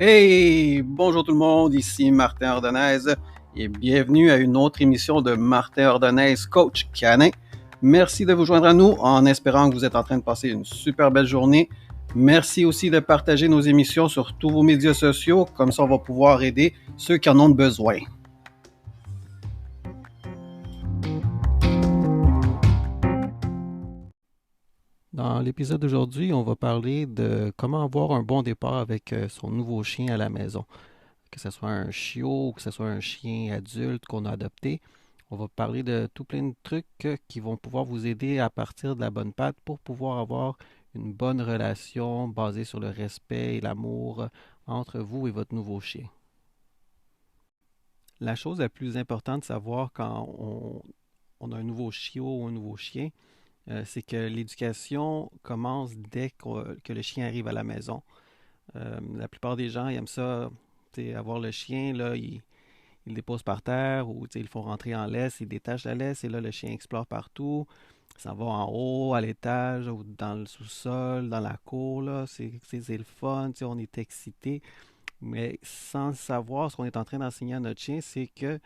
Hey, bonjour tout le monde, ici Martin Ordonez et bienvenue à une autre émission de Martin Ordonez, coach canin. Merci de vous joindre à nous en espérant que vous êtes en train de passer une super belle journée. Merci aussi de partager nos émissions sur tous vos médias sociaux, comme ça on va pouvoir aider ceux qui en ont besoin. Dans l'épisode d'aujourd'hui, on va parler de comment avoir un bon départ avec son nouveau chien à la maison. Que ce soit un chiot ou que ce soit un chien adulte qu'on a adopté. On va parler de tout plein de trucs qui vont pouvoir vous aider à partir de la bonne patte pour pouvoir avoir une bonne relation basée sur le respect et l'amour entre vous et votre nouveau chien. La chose la plus importante de savoir quand on a un nouveau chiot ou un nouveau chien, c'est que l'éducation commence dès que le chien arrive à la maison. La plupart des gens ils aiment ça, avoir le chien, là, ils le déposent par terre ou ils le font rentrer en laisse, ils détachent la laisse et là le chien explore partout. Ça va en haut, à l'étage, ou dans le sous-sol, dans la cour, là. C'est le fun, on est excité. Mais sans savoir ce qu'on est en train d'enseigner à notre chien, c'est que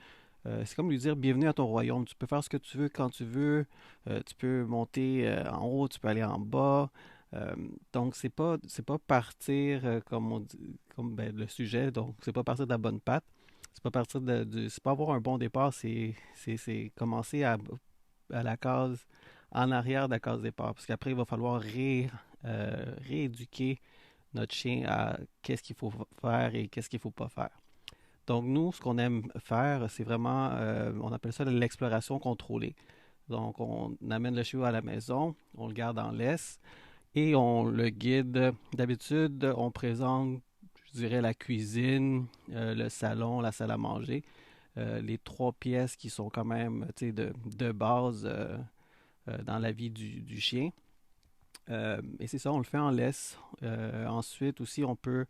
c'est comme lui dire bienvenue à ton royaume. Tu peux faire ce que tu veux quand tu veux. Tu peux monter en haut, tu peux aller en bas. Euh, donc c'est pas partir comme on dit, comme ben, le sujet. Donc c'est pas partir de la bonne patte. C'est pas partir c'est pas avoir un bon départ. C'est commencer à la case en arrière de la case départ. Parce qu'après il va falloir rééduquer notre chien à qu'est-ce qu'il faut faire et qu'est-ce qu'il faut pas faire. Donc, nous, ce qu'on aime faire, c'est vraiment, on appelle ça de l'exploration contrôlée. Donc, on amène le chiot à la maison, on le garde en laisse et on le guide. D'habitude, on présente, je dirais, la cuisine, le salon, la salle à manger, les trois pièces qui sont quand même, de base dans la vie du chien. Et c'est ça, on le fait en laisse. Ensuite aussi, on peut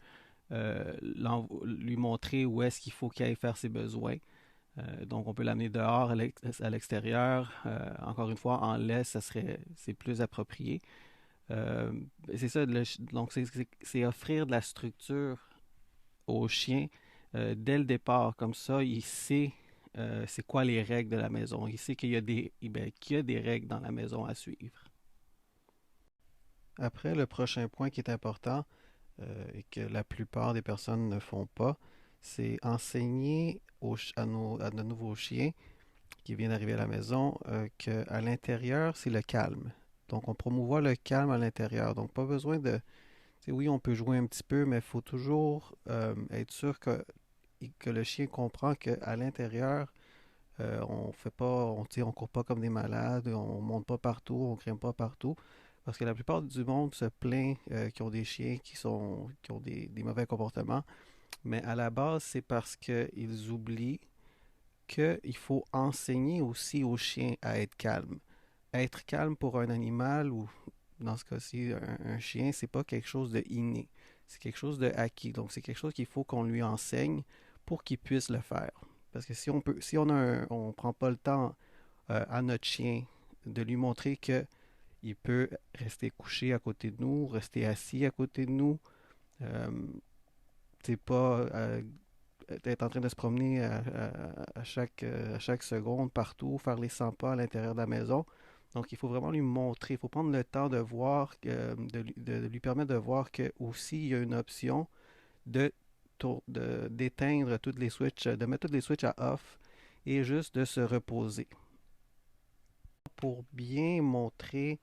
lui montrer où est-ce qu'il faut qu'il aille faire ses besoins. Donc, on peut l'amener dehors, à l'extérieur. Encore une fois, en laisse, c'est plus approprié. Euh, c'est ça, donc c'est offrir de la structure au chien dès le départ. Comme ça, il sait c'est quoi les règles de la maison. Il sait qu'il y a des règles dans la maison à suivre. Après, le prochain point qui est important, et que la plupart des personnes ne font pas, c'est enseigner à nos nouveaux chiens qui viennent d'arriver à la maison qu'à l'intérieur, c'est le calme. Donc, on promouvoit le calme à l'intérieur. Donc, pas besoin de... Oui, on peut jouer un petit peu, mais il faut toujours être sûr que le chien comprend qu'à l'intérieur, on fait pas, on court pas comme des malades, on monte pas partout, on grimpe pas partout. Parce que la plupart du monde se plaint qu'ils ont des chiens qui ont des mauvais comportements. Mais à la base, c'est parce qu'ils oublient qu'il faut enseigner aussi aux chiens à être calme. Être calme pour un animal ou dans ce cas-ci un chien, c'est pas quelque chose de inné. C'est quelque chose de acquis. Donc c'est quelque chose qu'il faut qu'on lui enseigne pour qu'il puisse le faire. Parce que si on prend pas le temps à notre chien de lui montrer que il peut rester couché à côté de nous, rester assis à côté de nous, euh, c'est pas être en train de se promener à chaque seconde partout, faire les 100 pas à l'intérieur de la maison. Donc, il faut vraiment lui montrer, il faut prendre le temps de voir, de lui permettre de voir que aussi il y a une option de d'éteindre toutes les switches, de mettre toutes les switches à off et juste de se reposer. Pour bien montrer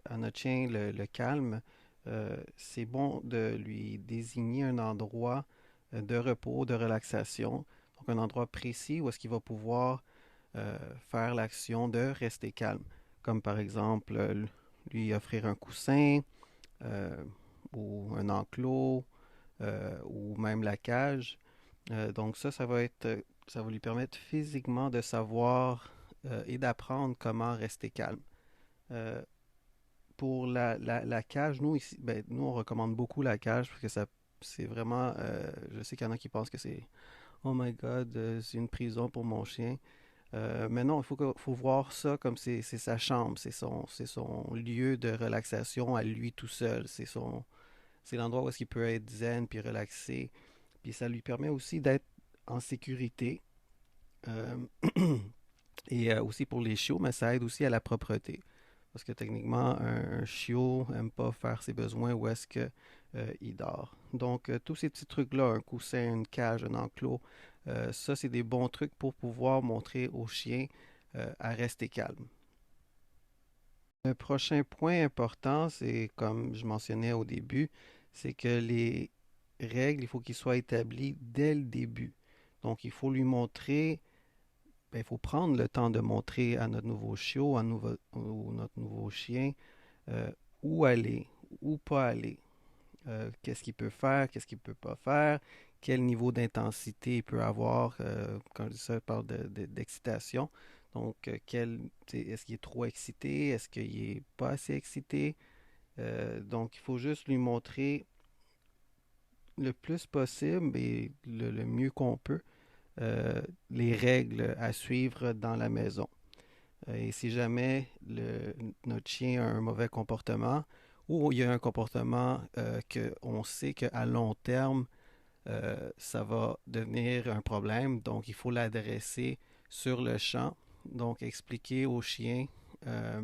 à notre chien le calme, c'est bon de lui désigner un endroit de repos, de relaxation, donc un endroit précis où est-ce qu'il va pouvoir faire l'action de rester calme, comme par exemple lui offrir un coussin euh, ou un enclos ou même la cage. Donc ça va lui permettre physiquement de savoir et d'apprendre comment rester calme. Euh, pour la cage, nous, ici, ben, nous, on recommande beaucoup la cage parce que c'est vraiment. Je sais qu'il y en a qui pensent que c'est Oh my God, c'est une prison pour mon chien. Mais non, faut voir ça comme c'est sa chambre, c'est son lieu de relaxation à lui tout seul. C'est l'endroit où est-ce qu'il peut être zen puis relaxé. Puis ça lui permet aussi d'être en sécurité. Euh, et aussi pour les chiots, mais ça aide aussi à la propreté. Parce que techniquement, un chiot n'aime pas faire ses besoins où est-ce que, il dort. Donc, tous ces petits trucs-là, un coussin, une cage, un enclos, ça, c'est des bons trucs pour pouvoir montrer au chien à rester calme. Le prochain point important, c'est comme je mentionnais au début, c'est que les règles, il faut qu'ils soient établies dès le début. Donc, il faut lui montrer, ben, il faut prendre le temps de montrer à notre nouveau chiot, ou notre nouveau chien, euh, où aller, où pas aller, qu'est-ce qu'il peut faire, qu'est-ce qu'il peut pas faire, quel niveau d'intensité il peut avoir. Quand je dis ça, je parle d'excitation. Donc, est-ce qu'il est trop excité, est-ce qu'il est pas assez excité? Donc, il faut juste lui montrer le plus possible et le mieux qu'on peut les règles à suivre dans la maison. Et si jamais notre chien a un mauvais comportement ou il y a un comportement qu'on sait qu'à long terme, ça va devenir un problème, donc il faut l'adresser sur le champ. Donc expliquer au chien euh,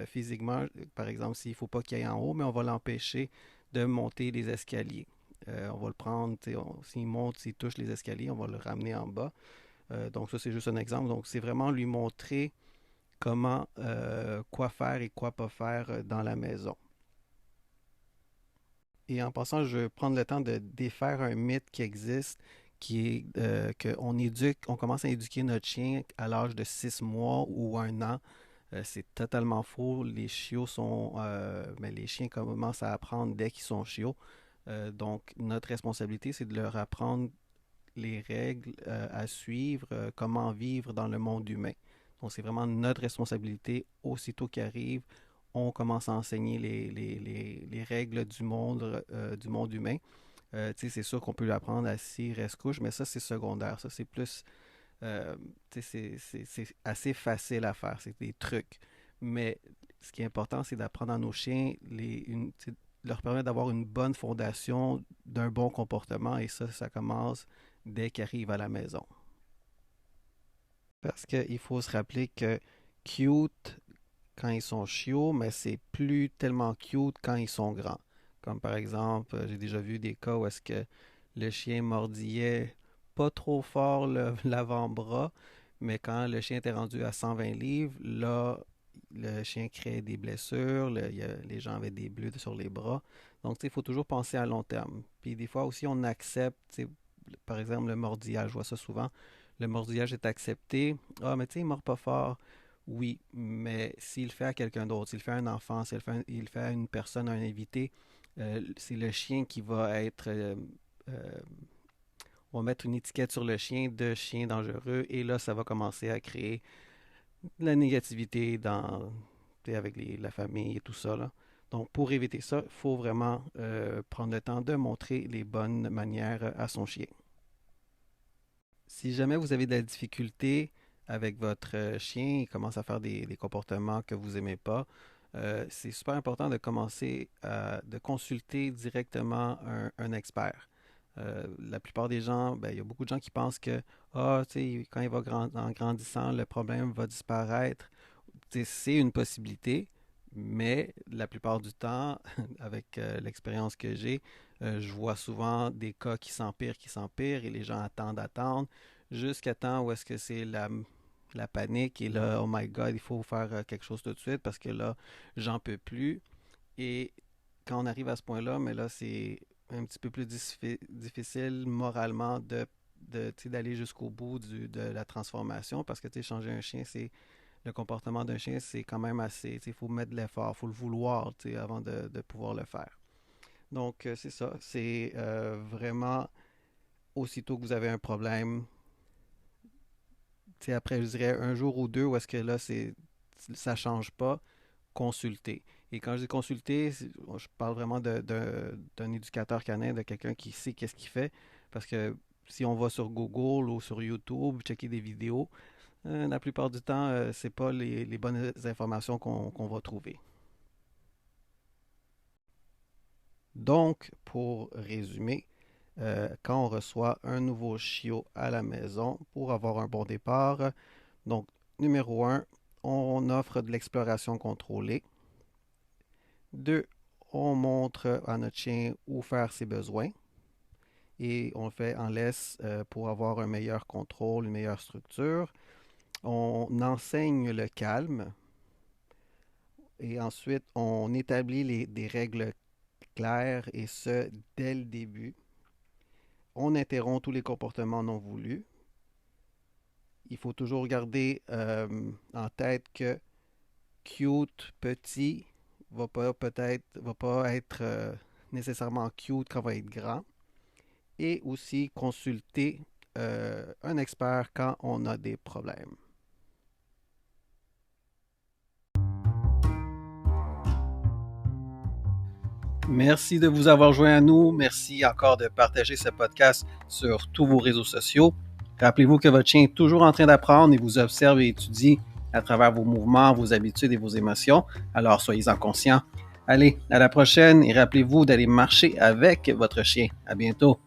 physiquement, par exemple, s'il ne faut pas qu'il aille en haut, mais on va l'empêcher de monter les escaliers. On va le prendre, s'il monte, s'il touche les escaliers, on va le ramener en bas. Donc ça, c'est juste un exemple. Donc c'est vraiment lui montrer comment, quoi faire et quoi pas faire dans la maison. Et en passant, je vais prendre le temps de défaire un mythe qui existe, qui est on commence à éduquer notre chien à l'âge de 6 mois ou 1 an. C'est totalement faux. Les chiens commencent à apprendre dès qu'ils sont chiots. Donc, notre responsabilité, c'est de leur apprendre les règles à suivre, comment vivre dans le monde humain. Donc, c'est vraiment notre responsabilité. Aussitôt qu'ils arrivent, on commence à enseigner les règles du monde humain. C'est sûr qu'on peut lui apprendre assis, reste, couche, mais ça, c'est secondaire. Ça, c'est plus. euh, c'est assez facile à faire. C'est des trucs. Mais ce qui est important, c'est d'apprendre à nos chiens leur permettre d'avoir une bonne fondation d'un bon comportement. Et ça commence dès qu'ils arrivent à la maison. Parce qu'il faut se rappeler que cute quand ils sont chiots, mais c'est plus tellement cute quand ils sont grands. Comme par exemple, j'ai déjà vu des cas où est-ce que le chien mordillait pas trop fort l'avant-bras, mais quand le chien était rendu à 120 livres, là, le chien créait des blessures, les gens avaient des bleus sur les bras. Donc, il faut toujours penser à long terme. Puis des fois aussi, on accepte, par exemple, le mordillage. Je vois ça souvent. Le mordillage est accepté. Ah, mais tu sais, il mord pas fort. Oui, mais s'il le fait à quelqu'un d'autre, s'il le fait à un enfant, il le fait à une personne, à un invité, c'est le chien qui va être. Euh, on va mettre une étiquette sur le chien de chien dangereux et là, ça va commencer à créer de la négativité avec la famille et tout ça, là. Donc, pour éviter ça, il faut vraiment prendre le temps de montrer les bonnes manières à son chien. Si jamais vous avez de la difficulté avec votre chien, il commence à faire des comportements que vous n'aimez pas, c'est super important de commencer de consulter directement un expert. La plupart des gens, ben, il y a beaucoup de gens qui pensent que tu sais, quand il va en grandissant, le problème va disparaître. Tu sais, c'est une possibilité, mais la plupart du temps, avec l'expérience que j'ai, je vois souvent des cas qui s'empirent, et les gens attendent, jusqu'à temps où est-ce que c'est la panique et là, oh my God, il faut faire quelque chose tout de suite parce que là, j'en peux plus. Et quand on arrive à ce point-là, mais là, c'est un petit peu plus difficile moralement tu sais, d'aller jusqu'au bout de la transformation parce que tu sais, changer un chien, c'est le comportement d'un chien, c'est quand même assez. Il faut mettre de l'effort, il faut le vouloir avant de pouvoir le faire. Donc, c'est ça. C'est vraiment aussitôt que vous avez un problème, après, je dirais un jour ou deux, où est-ce que là, ça change pas, consulter. Et quand je dis consulter, je parle vraiment d'un éducateur canin, de quelqu'un qui sait qu'est-ce qu'il fait. Parce que si on va sur Google ou sur YouTube, checker des vidéos, la plupart du temps, c'est pas les bonnes informations qu'on va trouver. Donc, pour résumer, quand on reçoit un nouveau chiot à la maison pour avoir un bon départ, donc numéro un, on offre de l'exploration contrôlée. Deux, on montre à notre chien où faire ses besoins et on le fait en laisse pour avoir un meilleur contrôle, une meilleure structure. On enseigne le calme et ensuite on établit des règles claires et ce dès le début. On interrompt tous les comportements non voulus. Il faut toujours garder en tête que cute petit va pas être nécessairement cute quand il va être grand. Et aussi consulter un expert quand on a des problèmes. Merci de vous avoir joint à nous. Merci encore de partager ce podcast sur tous vos réseaux sociaux. Rappelez-vous que votre chien est toujours en train d'apprendre et vous observe et étudie à travers vos mouvements, vos habitudes et vos émotions. Alors soyez-en conscients. Allez, à la prochaine et rappelez-vous d'aller marcher avec votre chien. À bientôt.